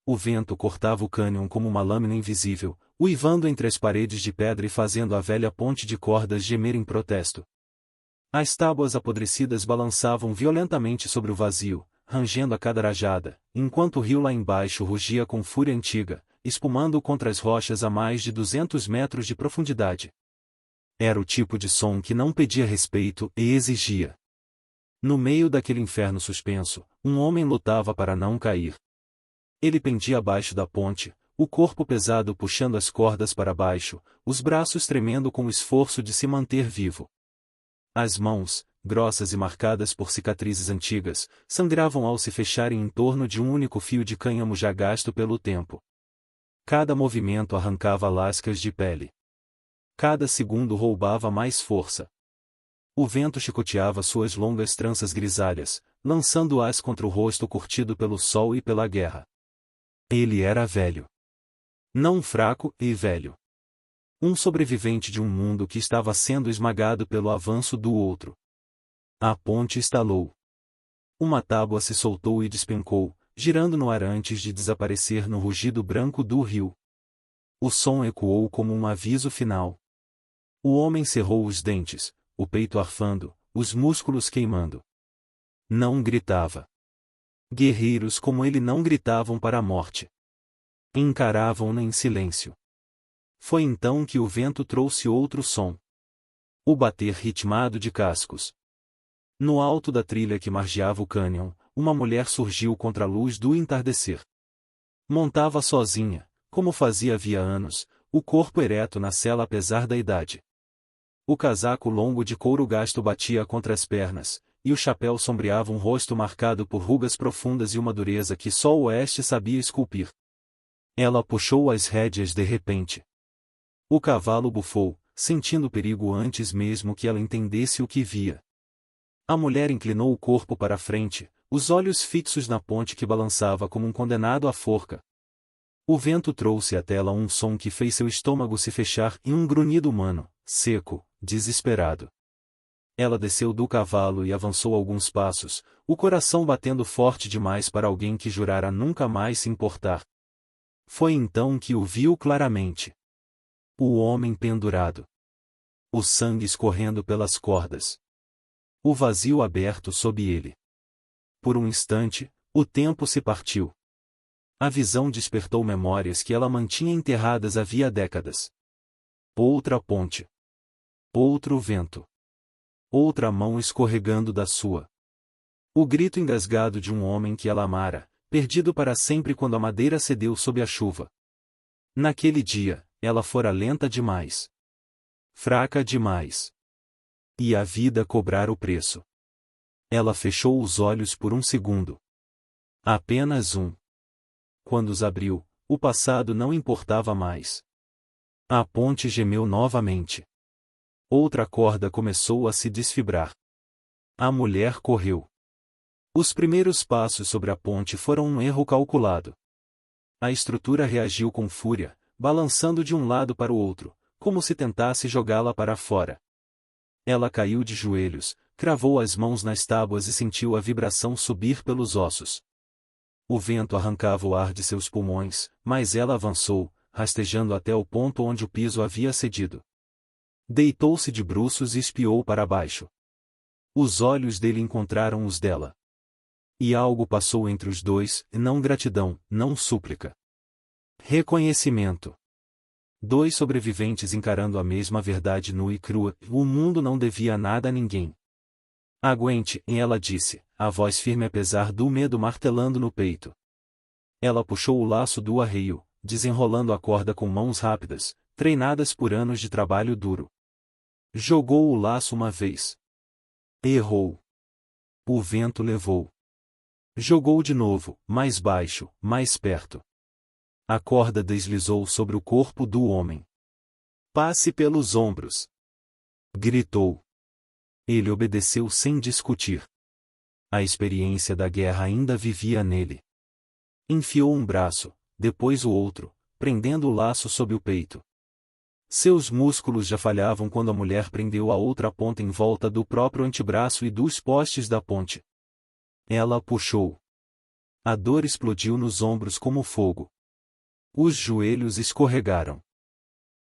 O vento cortava o cânion como uma lâmina invisível, uivando entre as paredes de pedra e fazendo a velha ponte de cordas gemer em protesto. As tábuas apodrecidas balançavam violentamente sobre o vazio, rangendo a cada rajada, enquanto o rio lá embaixo rugia com fúria antiga, espumando contra as rochas a mais de 200 metros de profundidade. Era o tipo de som que não pedia respeito e exigia. No meio daquele inferno suspenso, um homem lutava para não cair. Ele pendia abaixo da ponte, o corpo pesado puxando as cordas para baixo, os braços tremendo com o esforço de se manter vivo. As mãos, grossas e marcadas por cicatrizes antigas, sangravam ao se fecharem em torno de um único fio de cânhamo já gasto pelo tempo. Cada movimento arrancava lascas de pele. Cada segundo roubava mais força. O vento chicoteava suas longas tranças grisalhas, lançando-as contra o rosto curtido pelo sol e pela guerra. Ele era velho. Não fraco e velho. Um sobrevivente de um mundo que estava sendo esmagado pelo avanço do outro. A ponte estalou. Uma tábua se soltou e despencou, girando no ar antes de desaparecer no rugido branco do rio. O som ecoou como um aviso final. O homem cerrou os dentes, o peito arfando, os músculos queimando. Não gritava. Guerreiros como ele não gritavam para a morte. Encaravam-na em silêncio. Foi então que o vento trouxe outro som. O bater ritmado de cascos. No alto da trilha que margeava o cânion, uma mulher surgiu contra a luz do entardecer. Montava sozinha, como fazia havia anos, o corpo ereto na sela apesar da idade. O casaco longo de couro gasto batia contra as pernas, e o chapéu sombreava um rosto marcado por rugas profundas e uma dureza que só o oeste sabia esculpir. Ela puxou as rédeas de repente. O cavalo bufou, sentindo perigo antes mesmo que ela entendesse o que via. A mulher inclinou o corpo para a frente, os olhos fixos na ponte que balançava como um condenado à forca. O vento trouxe à tela um som que fez seu estômago se fechar em um grunhido humano, seco, desesperado. Ela desceu do cavalo e avançou alguns passos, o coração batendo forte demais para alguém que jurara nunca mais se importar. Foi então que o viu claramente. O homem pendurado. O sangue escorrendo pelas cordas. O vazio aberto sob ele. Por um instante, o tempo se partiu. A visão despertou memórias que ela mantinha enterradas havia décadas. Outra ponte. Outro vento. Outra mão escorregando da sua. O grito engasgado de um homem que ela amara, perdido para sempre quando a madeira cedeu sob a chuva. Naquele dia, ela fora lenta demais. Fraca demais. E a vida cobrar o preço. Ela fechou os olhos por um segundo. Apenas um. Quando os abriu, o passado não importava mais. A ponte gemeu novamente. Outra corda começou a se desfibrar. A mulher correu. Os primeiros passos sobre a ponte foram um erro calculado. A estrutura reagiu com fúria, balançando de um lado para o outro, como se tentasse jogá-la para fora. Ela caiu de joelhos, cravou as mãos nas tábuas e sentiu a vibração subir pelos ossos. O vento arrancava o ar de seus pulmões, mas ela avançou, rastejando até o ponto onde o piso havia cedido. Deitou-se de bruços e espiou para baixo. Os olhos dele encontraram os dela. E algo passou entre os dois, não gratidão, não súplica. Reconhecimento. Dois sobreviventes encarando a mesma verdade nua e crua, o mundo não devia nada a ninguém. Aguente, ela disse, a voz firme apesar do medo martelando no peito. Ela puxou o laço do arreio, desenrolando a corda com mãos rápidas, treinadas por anos de trabalho duro. Jogou o laço uma vez. Errou. O vento levou. Jogou de novo, mais baixo, mais perto. A corda deslizou sobre o corpo do homem. Passe pelos ombros. Gritou. Ele obedeceu sem discutir. A experiência da guerra ainda vivia nele. Enfiou um braço, depois o outro, prendendo o laço sob o peito. Seus músculos já falhavam quando a mulher prendeu a outra ponta em volta do próprio antebraço e dos postes da ponte. Ela puxou. A dor explodiu nos ombros como fogo. Os joelhos escorregaram.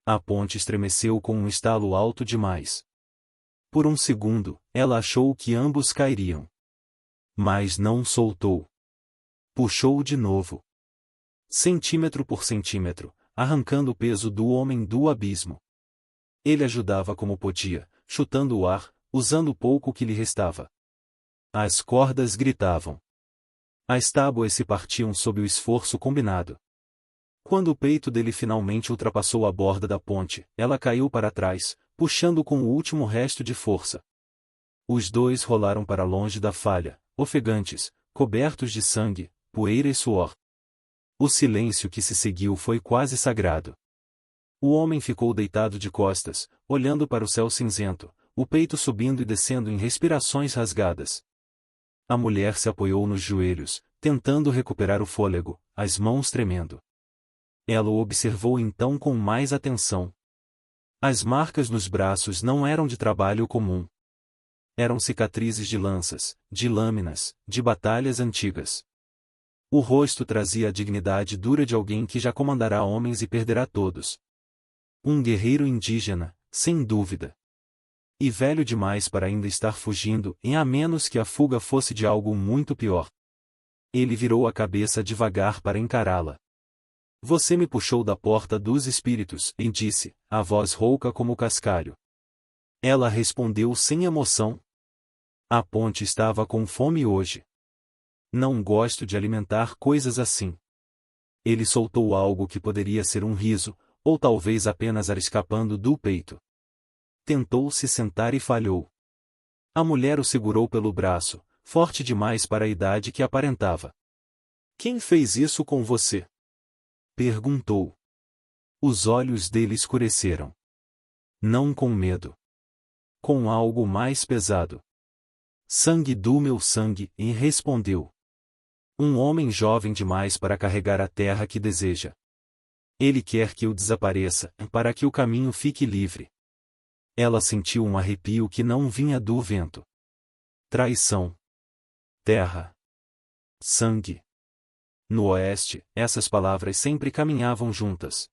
A ponte estremeceu com um estalo alto demais. Por um segundo, ela achou que ambos cairiam. Mas não soltou. Puxou de novo. Centímetro por centímetro, arrancando o peso do homem do abismo. Ele ajudava como podia, chutando o ar, usando o pouco que lhe restava. As cordas gritavam. As tábuas se partiam sob o esforço combinado. Quando o peito dele finalmente ultrapassou a borda da ponte, ela caiu para trás, puxando com o último resto de força. Os dois rolaram para longe da falha, ofegantes, cobertos de sangue, poeira e suor. O silêncio que se seguiu foi quase sagrado. O homem ficou deitado de costas, olhando para o céu cinzento, o peito subindo e descendo em respirações rasgadas. A mulher se apoiou nos joelhos, tentando recuperar o fôlego, as mãos tremendo. Ela o observou então com mais atenção. As marcas nos braços não eram de trabalho comum. Eram cicatrizes de lanças, de lâminas, de batalhas antigas. O rosto trazia a dignidade dura de alguém que já comandará homens e perderá todos. Um guerreiro indígena, sem dúvida. E velho demais para ainda estar fugindo, e a menos que a fuga fosse de algo muito pior. Ele virou a cabeça devagar para encará-la. Você me puxou da porta dos espíritos, e disse, a voz rouca como o cascalho. Ela respondeu sem emoção. A ponte estava com fome hoje. Não gosto de alimentar coisas assim. Ele soltou algo que poderia ser um riso, ou talvez apenas ar escapando do peito. Tentou se sentar e falhou. A mulher o segurou pelo braço, forte demais para a idade que aparentava. Quem fez isso com você? Perguntou. Os olhos dele escureceram. Não com medo. Com algo mais pesado. Sangue do meu sangue, e respondeu. Um homem jovem demais para carregar a terra que deseja. Ele quer que eu desapareça, para que o caminho fique livre. Ela sentiu um arrepio que não vinha do vento. Traição. Terra. Sangue. No oeste, essas palavras sempre caminhavam juntas.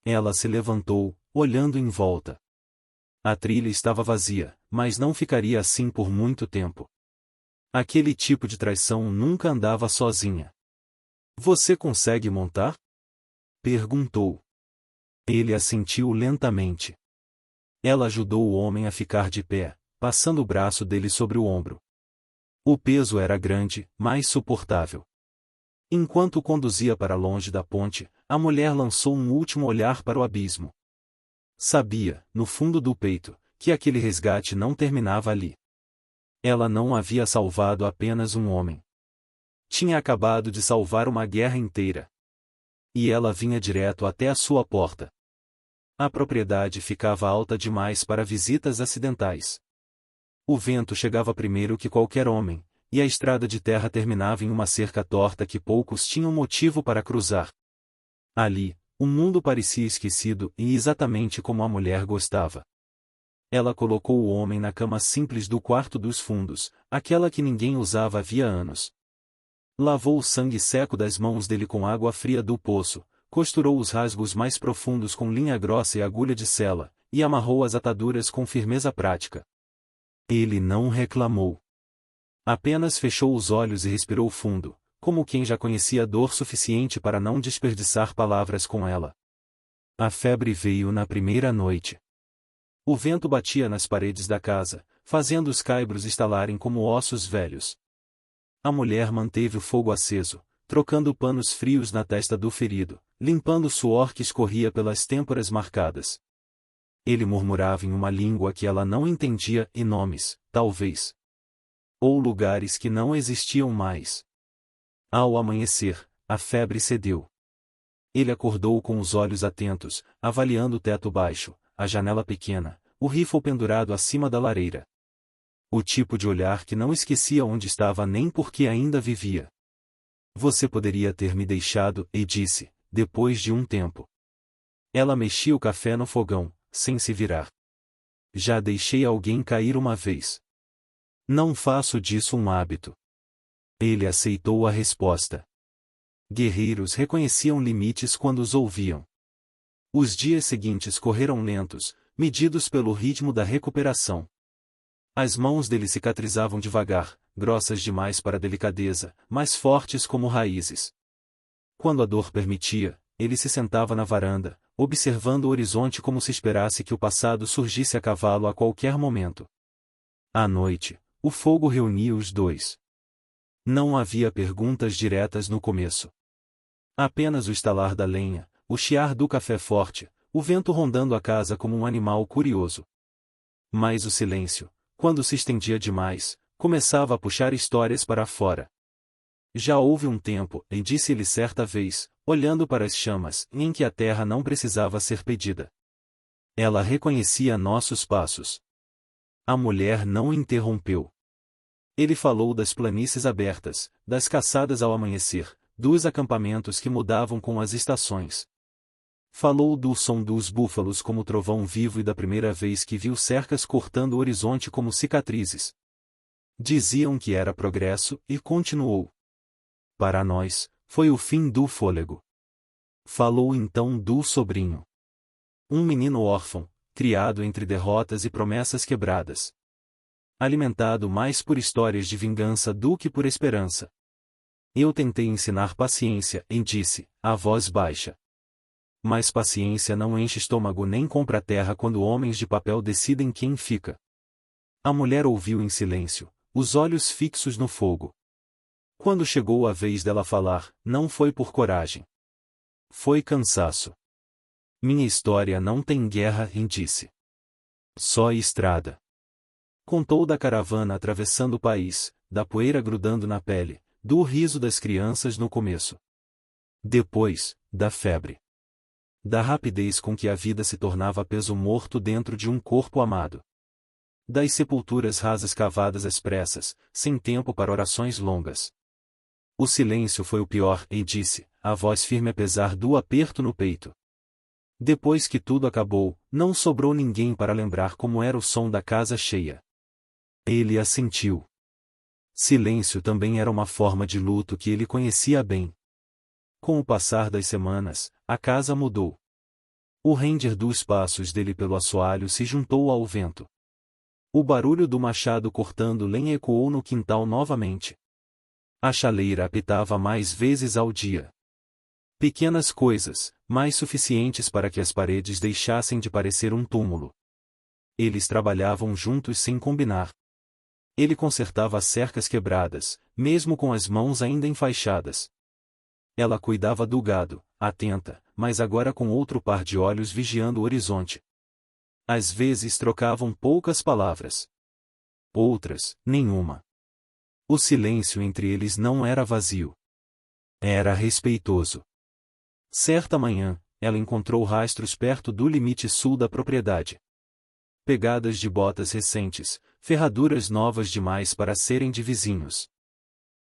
Ela se levantou, olhando em volta. A trilha estava vazia, mas não ficaria assim por muito tempo. Aquele tipo de traição nunca andava sozinha. Você consegue montar? Perguntou. Ele assentiu lentamente. Ela ajudou o homem a ficar de pé, passando o braço dele sobre o ombro. O peso era grande, mas suportável. Enquanto o conduzia para longe da ponte, a mulher lançou um último olhar para o abismo. Sabia, no fundo do peito, que aquele resgate não terminava ali. Ela não havia salvado apenas um homem. Tinha acabado de salvar uma guerra inteira. E ela vinha direto até a sua porta. A propriedade ficava alta demais para visitas acidentais. O vento chegava primeiro que qualquer homem, e a estrada de terra terminava em uma cerca torta que poucos tinham motivo para cruzar. Ali, o mundo parecia esquecido e exatamente como a mulher gostava. Ela colocou o homem na cama simples do quarto dos fundos, aquela que ninguém usava havia anos. Lavou o sangue seco das mãos dele com água fria do poço, costurou os rasgos mais profundos com linha grossa e agulha de sela, e amarrou as ataduras com firmeza prática. Ele não reclamou. Apenas fechou os olhos e respirou fundo, como quem já conhecia dor suficiente para não desperdiçar palavras com ela. A febre veio na primeira noite. O vento batia nas paredes da casa, fazendo os caibros estalarem como ossos velhos. A mulher manteve o fogo aceso, trocando panos frios na testa do ferido, limpando o suor que escorria pelas têmporas marcadas. Ele murmurava em uma língua que ela não entendia e nomes, talvez. Ou lugares que não existiam mais. Ao amanhecer, a febre cedeu. Ele acordou com os olhos atentos, avaliando o teto baixo, a janela pequena, o rifle pendurado acima da lareira. O tipo de olhar que não esquecia onde estava nem por que ainda vivia. Você poderia ter me deixado, e disse, depois de um tempo. Ela mexia o café no fogão, sem se virar. Já deixei alguém cair uma vez. Não faço disso um hábito. Ele aceitou a resposta. Guerreiros reconheciam limites quando os ouviam. Os dias seguintes correram lentos, medidos pelo ritmo da recuperação. As mãos dele cicatrizavam devagar, grossas demais para a delicadeza, mas fortes como raízes. Quando a dor permitia, ele se sentava na varanda, observando o horizonte como se esperasse que o passado surgisse a cavalo a qualquer momento. À noite, o fogo reunia os dois. Não havia perguntas diretas no começo. Apenas o estalar da lenha, o chiar do café forte, o vento rondando a casa como um animal curioso. Mas o silêncio, quando se estendia demais, começava a puxar histórias para fora. Já houve um tempo, e disse-lhe certa vez, olhando para as chamas, em que a terra não precisava ser pedida. Ela reconhecia nossos passos. A mulher não interrompeu. Ele falou das planícies abertas, das caçadas ao amanhecer, dos acampamentos que mudavam com as estações. Falou do som dos búfalos como trovão vivo e da primeira vez que viu cercas cortando o horizonte como cicatrizes. Diziam que era progresso e continuou. Para nós, foi o fim do fôlego. Falou então do sobrinho. Um menino órfão, criado entre derrotas e promessas quebradas. Alimentado mais por histórias de vingança do que por esperança. Eu tentei ensinar paciência, e disse, a voz baixa. Mas paciência não enche estômago nem compra terra quando homens de papel decidem quem fica. A mulher ouviu em silêncio, os olhos fixos no fogo. Quando chegou a vez dela falar, não foi por coragem. Foi cansaço. Minha história não tem guerra, disse. Só estrada. Contou da caravana atravessando o país, da poeira grudando na pele, do riso das crianças no começo. Depois, da febre. Da rapidez com que a vida se tornava peso morto dentro de um corpo amado. Das sepulturas rasas cavadas às pressas, sem tempo para orações longas. O silêncio foi o pior, e disse, a voz firme apesar do aperto no peito. Depois que tudo acabou, não sobrou ninguém para lembrar como era o som da casa cheia. Ele assentiu. Silêncio também era uma forma de luto que ele conhecia bem. Com o passar das semanas, a casa mudou. O render dos passos dele pelo assoalho se juntou ao vento. O barulho do machado cortando lenha ecoou no quintal novamente. A chaleira apitava mais vezes ao dia. Pequenas coisas, mas suficientes para que as paredes deixassem de parecer um túmulo. Eles trabalhavam juntos sem combinar. Ele consertava as cercas quebradas, mesmo com as mãos ainda enfaixadas. Ela cuidava do gado, atenta, mas agora com outro par de olhos vigiando o horizonte. Às vezes trocavam poucas palavras. Outras, nenhuma. O silêncio entre eles não era vazio. Era respeitoso. Certa manhã, ela encontrou rastros perto do limite sul da propriedade. Pegadas de botas recentes, ferraduras novas demais para serem de vizinhos.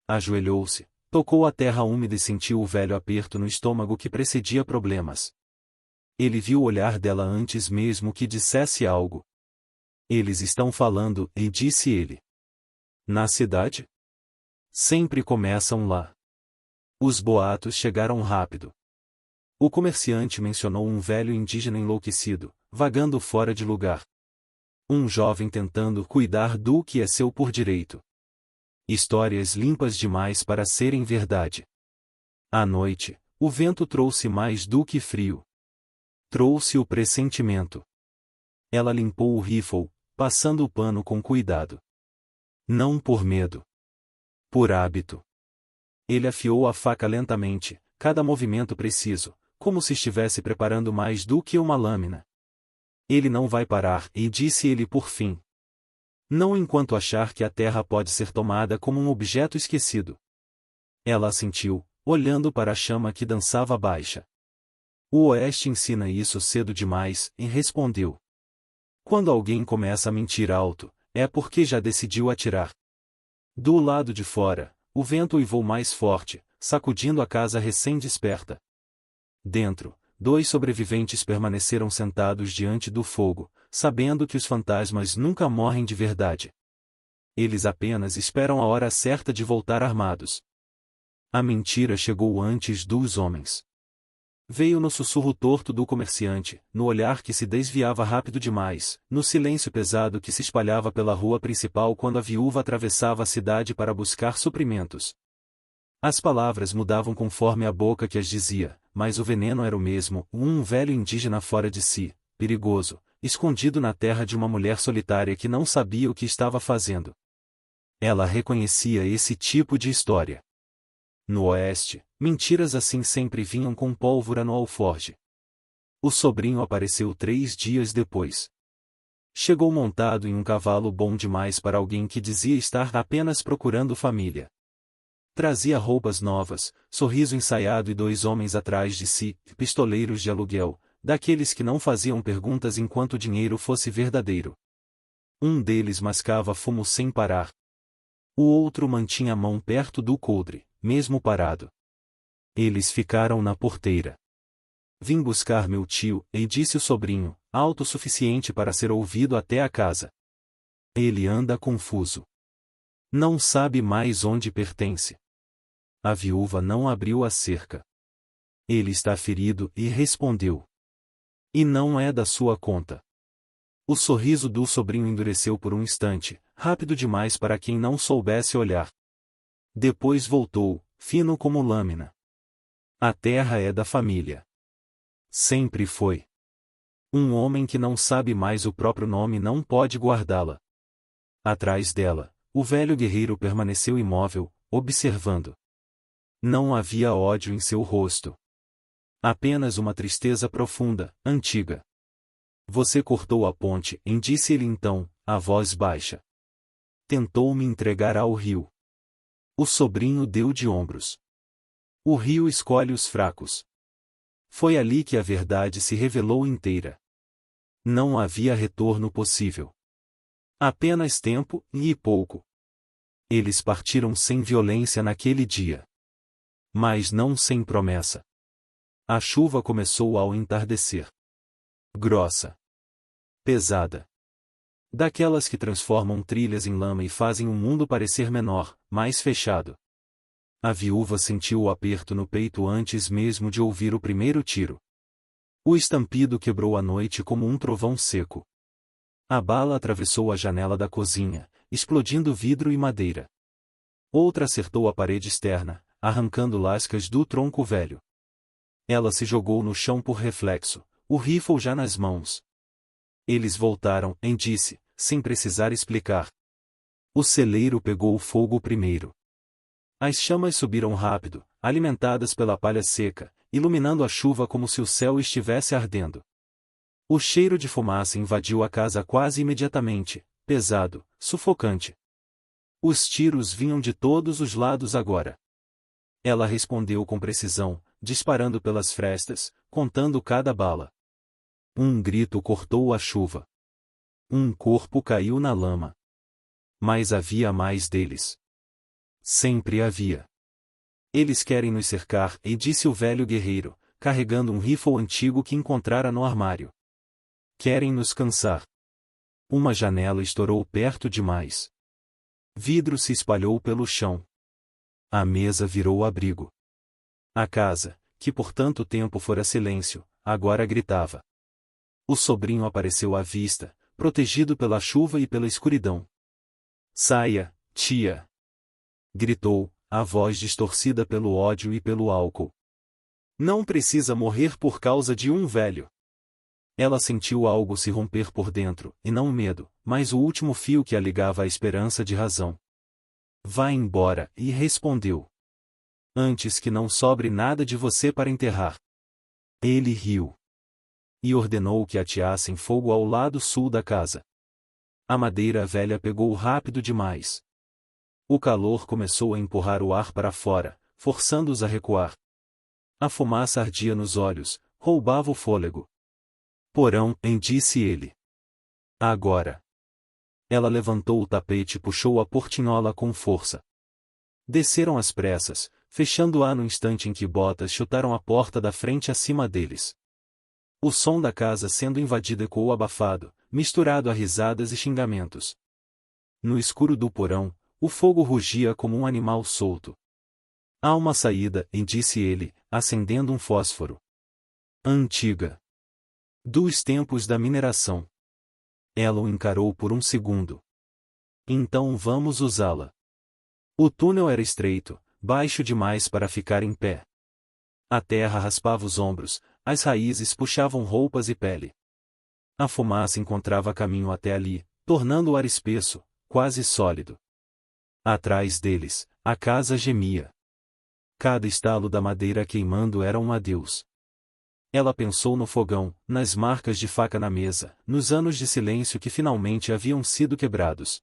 Ajoelhou-se, tocou a terra úmida e sentiu o velho aperto no estômago que precedia problemas. Ele viu o olhar dela antes mesmo que dissesse algo. Eles estão falando, e disse ele. Na cidade? Sempre começam lá. Os boatos chegaram rápido. O comerciante mencionou um velho indígena enlouquecido, vagando fora de lugar. Um jovem tentando cuidar do que é seu por direito. Histórias limpas demais para serem verdade. À noite, o vento trouxe mais do que frio. Trouxe o pressentimento. Ela limpou o rifle, passando o pano com cuidado. Não por medo. Por hábito. Ele afiou a faca lentamente, cada movimento preciso, como se estivesse preparando mais do que uma lâmina. Ele não vai parar, e disse ele por fim. Não enquanto achar que a terra pode ser tomada como um objeto esquecido. Ela assentiu, olhando para a chama que dançava baixa. O Oeste ensina isso cedo demais, e respondeu. Quando alguém começa a mentir alto, é porque já decidiu atirar. Do lado de fora, o vento uivou mais forte, sacudindo a casa recém-desperta. Dentro, 2 sobreviventes permaneceram sentados diante do fogo, sabendo que os fantasmas nunca morrem de verdade. Eles apenas esperam a hora certa de voltar armados. A mentira chegou antes dos homens. Veio no sussurro torto do comerciante, no olhar que se desviava rápido demais, no silêncio pesado que se espalhava pela rua principal quando a viúva atravessava a cidade para buscar suprimentos. As palavras mudavam conforme a boca que as dizia, mas o veneno era o mesmo, um velho indígena fora de si, perigoso, escondido na terra de uma mulher solitária que não sabia o que estava fazendo. Ela reconhecia esse tipo de história. No oeste, mentiras assim sempre vinham com pólvora no alforje. O sobrinho apareceu 3 dias depois. Chegou montado em um cavalo bom demais para alguém que dizia estar apenas procurando família. Trazia roupas novas, sorriso ensaiado e 2 homens atrás de si, pistoleiros de aluguel, daqueles que não faziam perguntas enquanto o dinheiro fosse verdadeiro. Um deles mascava fumo sem parar. O outro mantinha a mão perto do coldre, mesmo parado. Eles ficaram na porteira. Vim buscar meu tio, e disse o sobrinho, alto o suficiente para ser ouvido até a casa. Ele anda confuso. Não sabe mais onde pertence. A viúva não abriu a cerca. Ele está ferido e respondeu. E não é da sua conta. O sorriso do sobrinho endureceu por um instante, rápido demais para quem não soubesse olhar. Depois voltou, fino como lâmina. A terra é da família. Sempre foi. Um homem que não sabe mais o próprio nome não pode guardá-la. Atrás dela, o velho guerreiro permaneceu imóvel, observando. Não havia ódio em seu rosto. Apenas uma tristeza profunda, antiga. Você cortou a ponte, disse ele então, a voz baixa. Tentou me entregar ao rio. O sobrinho deu de ombros. O rio escolhe os fracos. Foi ali que a verdade se revelou inteira. Não havia retorno possível. Apenas tempo, e pouco. Eles partiram sem violência naquele dia. Mas não sem promessa. A chuva começou ao entardecer. Grossa. Pesada. Daquelas que transformam trilhas em lama e fazem o mundo parecer menor, mais fechado. A viúva sentiu o aperto no peito antes mesmo de ouvir o primeiro tiro. O estampido quebrou a noite como um trovão seco. A bala atravessou a janela da cozinha, explodindo vidro e madeira. Outra acertou a parede externa, arrancando lascas do tronco velho. Ela se jogou no chão por reflexo, o rifle já nas mãos. Eles voltaram, disse, sem precisar explicar. O celeiro pegou fogo primeiro. As chamas subiram rápido, alimentadas pela palha seca, iluminando a chuva como se o céu estivesse ardendo. O cheiro de fumaça invadiu a casa quase imediatamente, pesado, sufocante. Os tiros vinham de todos os lados agora. Ela respondeu com precisão, disparando pelas frestas, contando cada bala. Um grito cortou a chuva. Um corpo caiu na lama. Mas havia mais deles. Sempre havia. Eles querem nos cercar, disse o velho guerreiro, carregando um rifle antigo que encontrara no armário. Querem nos cansar. Uma janela estourou perto demais. Vidro se espalhou pelo chão. A mesa virou abrigo. A casa, que por tanto tempo fora silêncio, agora gritava. O sobrinho apareceu à vista, protegido pela chuva e pela escuridão. Saia, tia! Gritou, a voz distorcida pelo ódio e pelo álcool. Não precisa morrer por causa de um velho. Ela sentiu algo se romper por dentro, e não o medo, mas o último fio que a ligava à esperança de razão. Vá embora, e respondeu. Antes que não sobre nada de você para enterrar. Ele riu. E ordenou que ateassem fogo ao lado sul da casa. A madeira velha pegou rápido demais. O calor começou a empurrar o ar para fora, forçando-os a recuar. A fumaça ardia nos olhos, roubava o fôlego. Porão, disse ele. Agora. Ela levantou o tapete e puxou a portinhola com força. Desceram às pressas, fechando-a no instante em que botas chutaram a porta da frente acima deles. O som da casa sendo invadida ecoou abafado, misturado a risadas e xingamentos. no escuro do porão, o fogo rugia como um animal solto. Há uma saída, disse ele, acendendo um fósforo. Antiga. Dos tempos da mineração. Ela o encarou por um segundo. Então vamos usá-la. O túnel era estreito, baixo demais para ficar em pé. A terra raspava os ombros, as raízes puxavam roupas e pele. A fumaça encontrava caminho até ali, tornando o ar espesso, quase sólido. Atrás deles, a casa gemia. Cada estalo da madeira queimando era um adeus. Ela pensou no fogão, nas marcas de faca na mesa, nos anos de silêncio que finalmente haviam sido quebrados.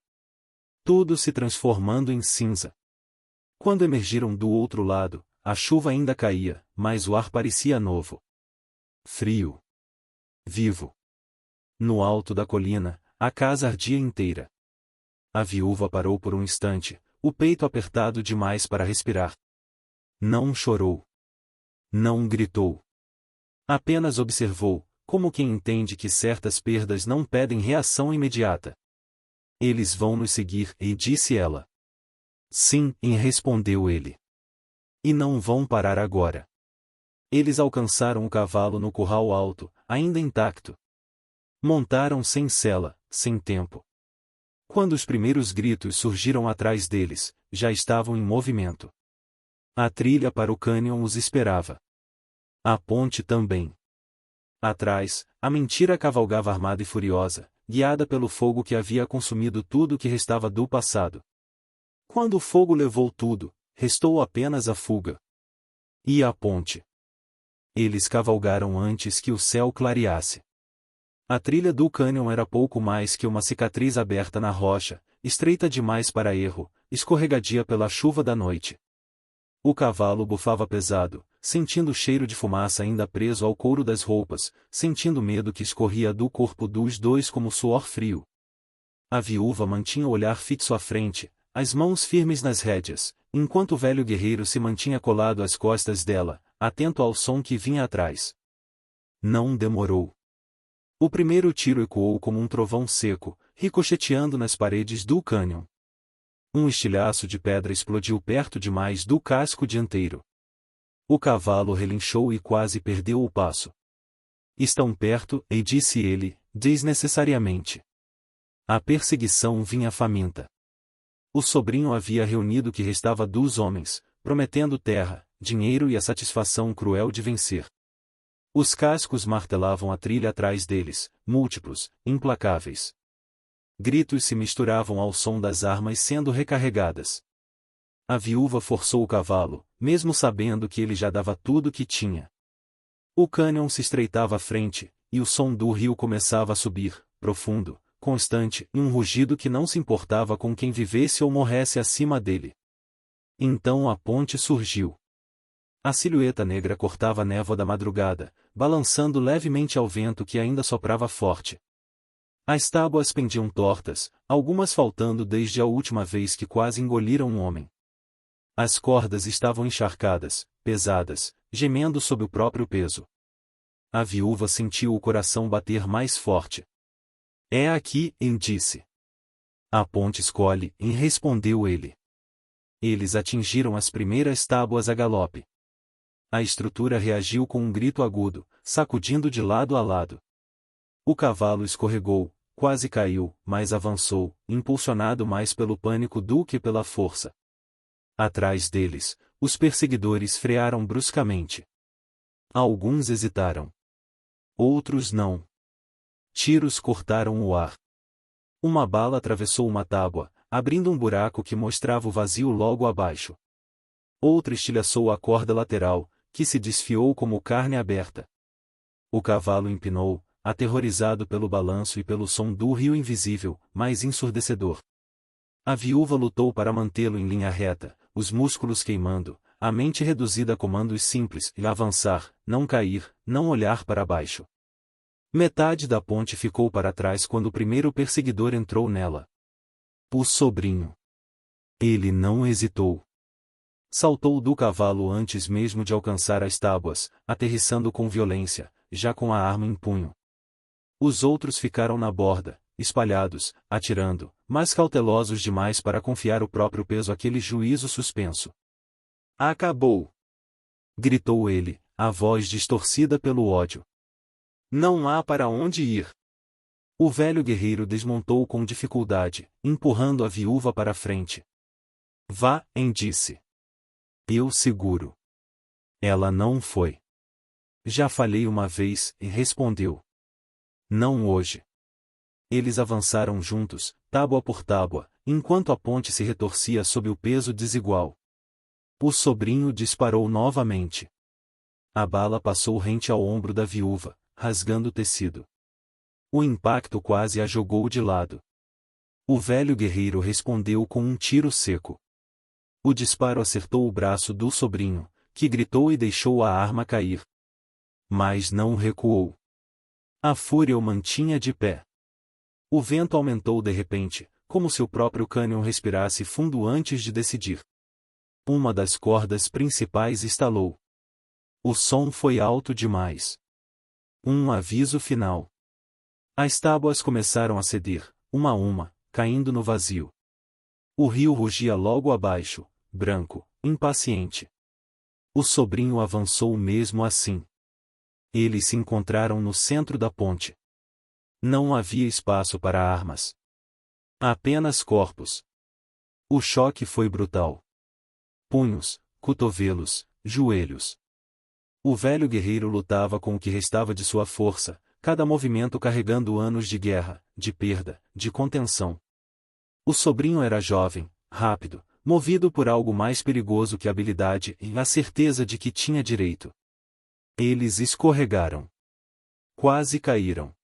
Tudo se transformando em cinza. Quando emergiram do outro lado, a chuva ainda caía, mas o ar parecia novo. Frio. Vivo. No alto da colina, a casa ardia inteira. A viúva parou por um instante, o peito apertado demais para respirar. Não chorou. Não gritou. Apenas observou, como quem entende que certas perdas não pedem reação imediata. Eles vão nos seguir, disse ela. Sim, respondeu ele. E não vão parar agora. Eles alcançaram o cavalo no curral alto, ainda intacto. Montaram sem sela, sem tempo. Quando os primeiros gritos surgiram atrás deles, já estavam em movimento. A trilha para o cânion os esperava. A ponte também. Atrás, a mentira cavalgava armada e furiosa, guiada pelo fogo que havia consumido tudo o que restava do passado. Quando o fogo levou tudo, restou apenas a fuga. E a ponte. Eles cavalgaram antes que o céu clareasse. A trilha do cânion era pouco mais que uma cicatriz aberta na rocha, estreita demais para erro, escorregadia pela chuva da noite. O cavalo bufava pesado, sentindo o cheiro de fumaça ainda preso ao couro das roupas, sentindo o medo que escorria do corpo dos dois como suor frio. A viúva mantinha o olhar fixo à frente, as mãos firmes nas rédeas, enquanto o velho guerreiro se mantinha colado às costas dela, atento ao som que vinha atrás. Não demorou. O primeiro tiro ecoou como um trovão seco, ricocheteando nas paredes do cânion. Um estilhaço de pedra explodiu perto demais do casco dianteiro. O cavalo relinchou e quase perdeu o passo. Estão perto, disse ele, desnecessariamente. A perseguição vinha faminta. O sobrinho havia reunido o que restava dos homens, prometendo terra, dinheiro e a satisfação cruel de vencer. Os cascos martelavam a trilha atrás deles, múltiplos, implacáveis. Gritos se misturavam ao som das armas sendo recarregadas. A viúva forçou o cavalo, mesmo sabendo que ele já dava tudo o que tinha. O cânion se estreitava à frente, e o som do rio começava a subir, profundo, constante, em um rugido que não se importava com quem vivesse ou morresse acima dele. Então a ponte surgiu. A silhueta negra cortava a névoa da madrugada, balançando levemente ao vento que ainda soprava forte. As tábuas pendiam tortas, algumas faltando desde a última vez que quase engoliram um homem. As cordas estavam encharcadas, pesadas, gemendo sob o próprio peso. A viúva sentiu o coração bater mais forte. É aqui, disse. A ponte escolhe, respondeu ele. Eles atingiram as primeiras tábuas a galope. A estrutura reagiu com um grito agudo, sacudindo de lado a lado. O cavalo escorregou, quase caiu, mas avançou, impulsionado mais pelo pânico do que pela força. Atrás deles, os perseguidores frearam bruscamente. Alguns hesitaram. Outros não. Tiros cortaram o ar. Uma bala atravessou uma tábua, abrindo um buraco que mostrava o vazio logo abaixo. Outra estilhaçou a corda lateral, que se desfiou como carne aberta. O cavalo empinou, aterrorizado pelo balanço e pelo som do rio invisível, mas ensurdecedor. A viúva lutou para mantê-lo em linha reta, os músculos queimando, a mente reduzida a comandos simples, e avançar, não cair, não olhar para baixo. Metade da ponte ficou para trás quando o primeiro perseguidor entrou nela. O sobrinho. Ele não hesitou. Saltou do cavalo antes mesmo de alcançar as tábuas, aterrissando com violência, já com a arma em punho. Os outros ficaram na borda, espalhados, atirando, mas cautelosos demais para confiar o próprio peso àquele juízo suspenso. Acabou! Gritou ele, a voz distorcida pelo ódio. Não há para onde ir. O velho guerreiro desmontou com dificuldade, empurrando a viúva para a frente. Vá, disse. Eu seguro. Ela não foi. Já falei uma vez, e respondeu. Não hoje. Eles avançaram juntos, tábua por tábua, enquanto a ponte se retorcia sob o peso desigual. O sobrinho disparou novamente. A bala passou rente ao ombro da viúva, rasgando o tecido. O impacto quase a jogou de lado. O velho guerreiro respondeu com um tiro seco. O disparo acertou o braço do sobrinho, que gritou e deixou a arma cair. Mas não recuou. A fúria o mantinha de pé. O vento aumentou de repente, como se o próprio cânion respirasse fundo antes de decidir. Uma das cordas principais estalou. O som foi alto demais. Um aviso final. As tábuas começaram a ceder, uma a uma, caindo no vazio. O rio rugia logo abaixo, branco, impaciente. O sobrinho avançou mesmo assim. Eles se encontraram no centro da ponte. Não havia espaço para armas. Apenas corpos. O choque foi brutal. Punhos, cotovelos, joelhos. O velho guerreiro lutava com o que restava de sua força, cada movimento carregando anos de guerra, de perda, de contenção. O sobrinho era jovem, rápido, movido por algo mais perigoso que a habilidade e a certeza de que tinha direito. Eles escorregaram. Quase caíram.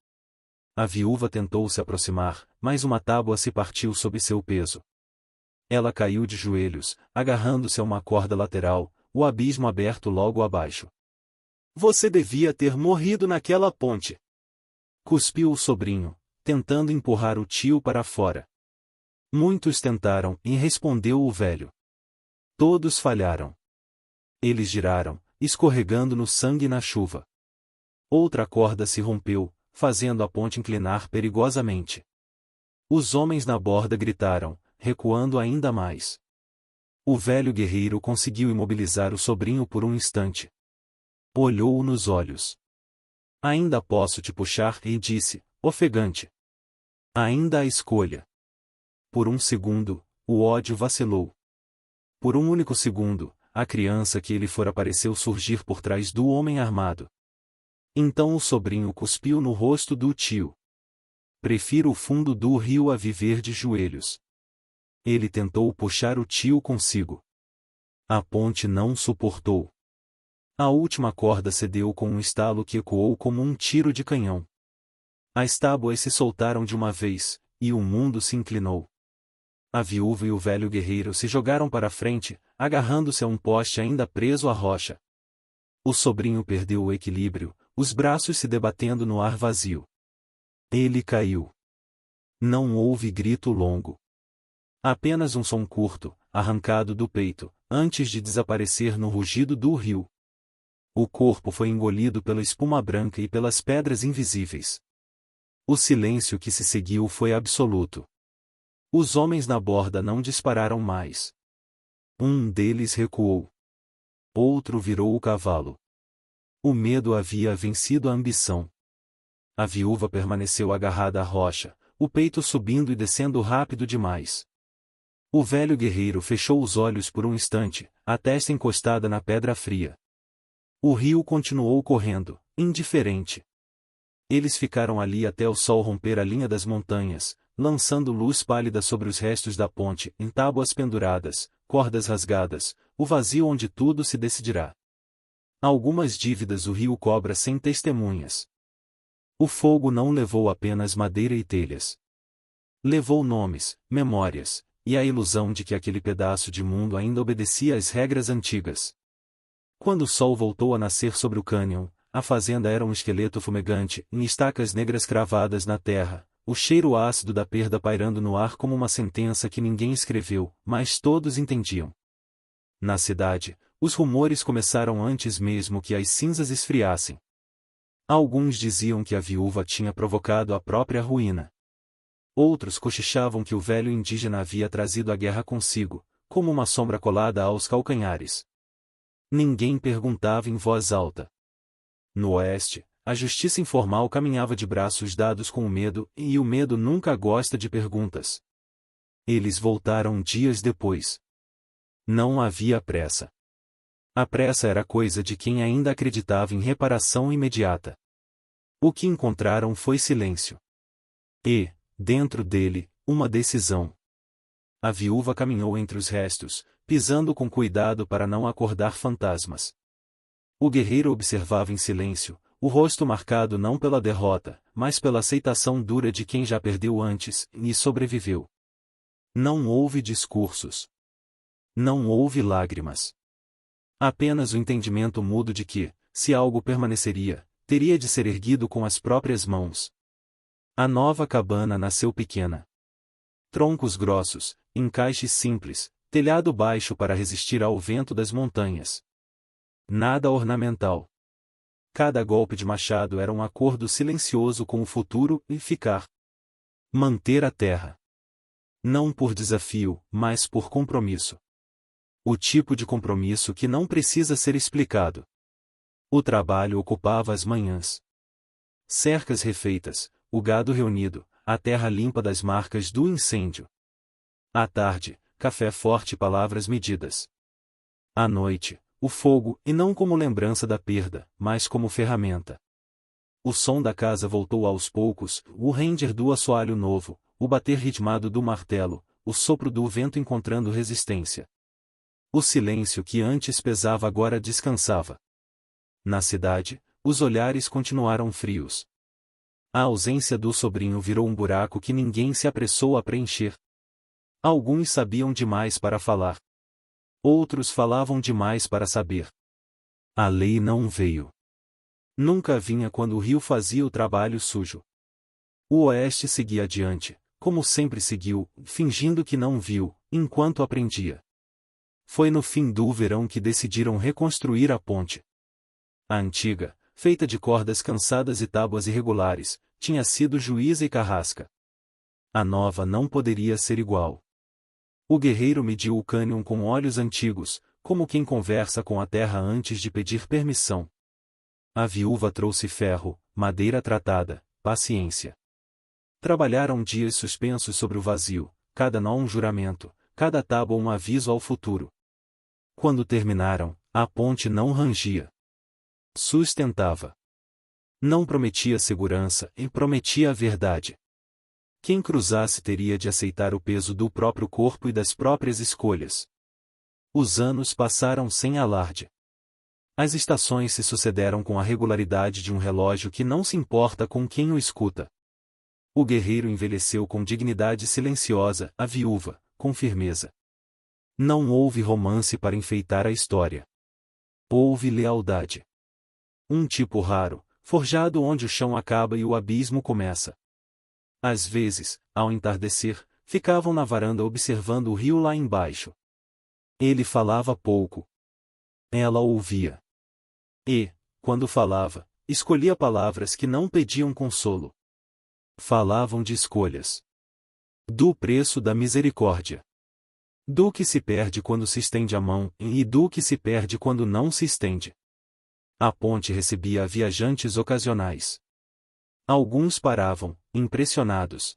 A viúva tentou se aproximar, mas uma tábua se partiu sob seu peso. Ela caiu de joelhos, agarrando-se a uma corda lateral, o abismo aberto logo abaixo. Você devia ter morrido naquela ponte. Cuspiu o sobrinho, tentando empurrar o tio para fora. Muitos tentaram, e respondeu o velho. Todos falharam. Eles giraram, escorregando no sangue e na chuva. Outra corda se rompeu, fazendo a ponte inclinar perigosamente. Os homens na borda gritaram, recuando ainda mais. O velho guerreiro conseguiu imobilizar o sobrinho por um instante. Olhou-o nos olhos. Ainda posso te puxar, e disse, ofegante. Ainda há escolha. Por um segundo, o ódio vacilou. Por um único segundo, a criança que ele fora pareceu surgir por trás do homem armado. Então o sobrinho cuspiu no rosto do tio. Prefiro o fundo do rio a viver de joelhos. Ele tentou puxar o tio consigo. A ponte não suportou. A última corda cedeu com um estalo que ecoou como um tiro de canhão. As tábuas se soltaram de uma vez, e o mundo se inclinou. A viúva e o velho guerreiro se jogaram para a frente, agarrando-se a um poste ainda preso à rocha. O sobrinho perdeu o equilíbrio, os braços se debatendo no ar vazio. Ele caiu. Não houve grito longo. Apenas um som curto, arrancado do peito, antes de desaparecer no rugido do rio. O corpo foi engolido pela espuma branca e pelas pedras invisíveis. O silêncio que se seguiu foi absoluto. Os homens na borda não dispararam mais. Um deles recuou. Outro virou o cavalo. O medo havia vencido a ambição. A viúva permaneceu agarrada à rocha, o peito subindo e descendo rápido demais. O velho guerreiro fechou os olhos por um instante, a testa encostada na pedra fria. O rio continuou correndo, indiferente. Eles ficaram ali até o sol romper a linha das montanhas, lançando luz pálida sobre os restos da ponte, em tábuas penduradas, cordas rasgadas, o vazio onde tudo se decidirá. Algumas dívidas o rio cobra sem testemunhas. O fogo não levou apenas madeira e telhas. Levou nomes, memórias, e a ilusão de que aquele pedaço de mundo ainda obedecia às regras antigas. Quando o sol voltou a nascer sobre o cânion, a fazenda era um esqueleto fumegante, em estacas negras cravadas na terra, o cheiro ácido da perda pairando no ar como uma sentença que ninguém escreveu, mas todos entendiam. Na cidade, os rumores começaram antes mesmo que as cinzas esfriassem. Alguns diziam que a viúva tinha provocado a própria ruína. Outros cochichavam que o velho indígena havia trazido a guerra consigo, como uma sombra colada aos calcanhares. Ninguém perguntava em voz alta. No oeste, a justiça informal caminhava de braços dados com o medo, e o medo nunca gosta de perguntas. Eles voltaram dias depois. Não havia pressa. A pressa era coisa de quem ainda acreditava em reparação imediata. O que encontraram foi silêncio. E, dentro dele, uma decisão. A viúva caminhou entre os restos, pisando com cuidado para não acordar fantasmas. O guerreiro observava em silêncio, o rosto marcado não pela derrota, mas pela aceitação dura de quem já perdeu antes, e sobreviveu. Não houve discursos. Não houve lágrimas. Apenas o entendimento mudo de que, se algo permaneceria, teria de ser erguido com as próprias mãos. A nova cabana nasceu pequena. Troncos grossos, encaixes simples, telhado baixo para resistir ao vento das montanhas. Nada ornamental. Cada golpe de machado era um acordo silencioso com o futuro e ficar. Manter a terra. Não por desafio, mas por compromisso. O tipo de compromisso que não precisa ser explicado. O trabalho ocupava as manhãs. Cercas refeitas, o gado reunido, a terra limpa das marcas do incêndio. À tarde, café forte e palavras medidas. À noite, o fogo, e não como lembrança da perda, mas como ferramenta. O som da casa voltou aos poucos, o render do assoalho novo, o bater ritmado do martelo, o sopro do vento encontrando resistência. O silêncio que antes pesava agora descansava. Na cidade, os olhares continuaram frios. A ausência do sobrinho virou um buraco que ninguém se apressou a preencher. Alguns sabiam demais para falar. Outros falavam demais para saber. A lei não veio. Nunca vinha quando o rio fazia o trabalho sujo. O oeste seguia adiante, como sempre seguiu, fingindo que não viu, enquanto aprendia. Foi no fim do verão que decidiram reconstruir a ponte. A antiga, feita de cordas cansadas e tábuas irregulares, tinha sido juíza e carrasca. A nova não poderia ser igual. O guerreiro mediu o cânion com olhos antigos, como quem conversa com a terra antes de pedir permissão. A viúva trouxe ferro, madeira tratada, paciência. Trabalharam dias suspensos sobre o vazio, cada nó um juramento, cada tábua um aviso ao futuro. Quando terminaram, a ponte não rangia. Sustentava. Não prometia segurança e prometia a verdade. Quem cruzasse teria de aceitar o peso do próprio corpo e das próprias escolhas. Os anos passaram sem alarde. As estações se sucederam com a regularidade de um relógio que não se importa com quem o escuta. O guerreiro envelheceu com dignidade silenciosa, a viúva, com firmeza. Não houve romance para enfeitar a história. Houve lealdade. Um tipo raro, forjado onde o chão acaba e o abismo começa. Às vezes, ao entardecer, ficavam na varanda observando o rio lá embaixo. Ele falava pouco. Ela ouvia. E, quando falava, escolhia palavras que não pediam consolo. Falavam de escolhas. Do preço da misericórdia. Do que se perde quando se estende a mão, e do que se perde quando não se estende. A ponte recebia viajantes ocasionais. Alguns paravam, impressionados.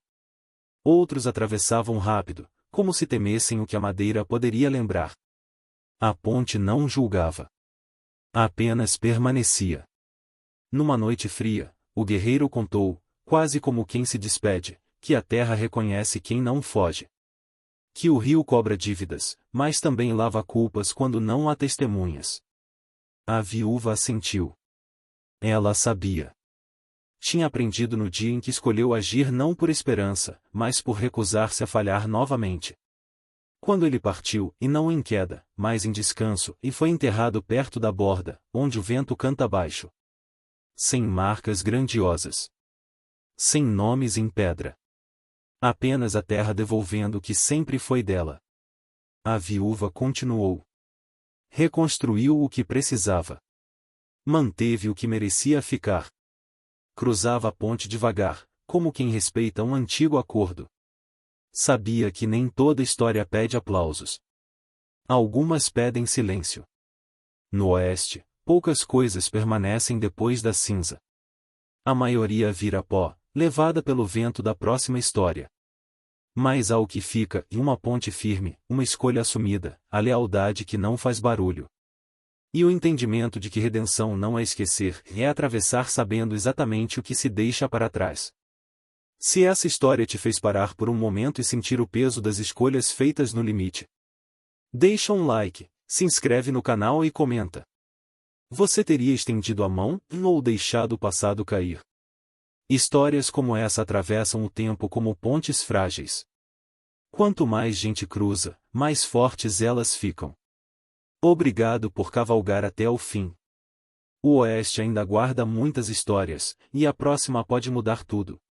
Outros atravessavam rápido, como se temessem o que a madeira poderia lembrar. A ponte não julgava. Apenas permanecia. Numa noite fria, o guerreiro contou, quase como quem se despede, que a terra reconhece quem não foge. Que o rio cobra dívidas, mas também lava culpas quando não há testemunhas. A viúva assentiu. Ela sabia. Tinha aprendido no dia em que escolheu agir não por esperança, mas por recusar-se a falhar novamente. Quando ele partiu, e não em queda, mas em descanso, e foi enterrado perto da borda, onde o vento canta baixo. Sem marcas grandiosas. Sem nomes em pedra. Apenas a terra devolvendo o que sempre foi dela. A viúva continuou. Reconstruiu o que precisava. Manteve o que merecia ficar. Cruzava a ponte devagar, como quem respeita um antigo acordo. Sabia que nem toda história pede aplausos. Algumas pedem silêncio. No Oeste, poucas coisas permanecem depois da cinza. A maioria vira pó, levada pelo vento da próxima história. Mas há o que fica, e uma ponte firme, uma escolha assumida, a lealdade que não faz barulho. E o entendimento de que redenção não é esquecer, é atravessar sabendo exatamente o que se deixa para trás. Se essa história te fez parar por um momento e sentir o peso das escolhas feitas no limite, deixa um like, se inscreve no canal e comenta. Você teria estendido a mão ou deixado o passado cair? Histórias como essa atravessam o tempo como pontes frágeis. Quanto mais gente cruza, mais fortes elas ficam. Obrigado por cavalgar até o fim. O Oeste ainda guarda muitas histórias, e a próxima pode mudar tudo.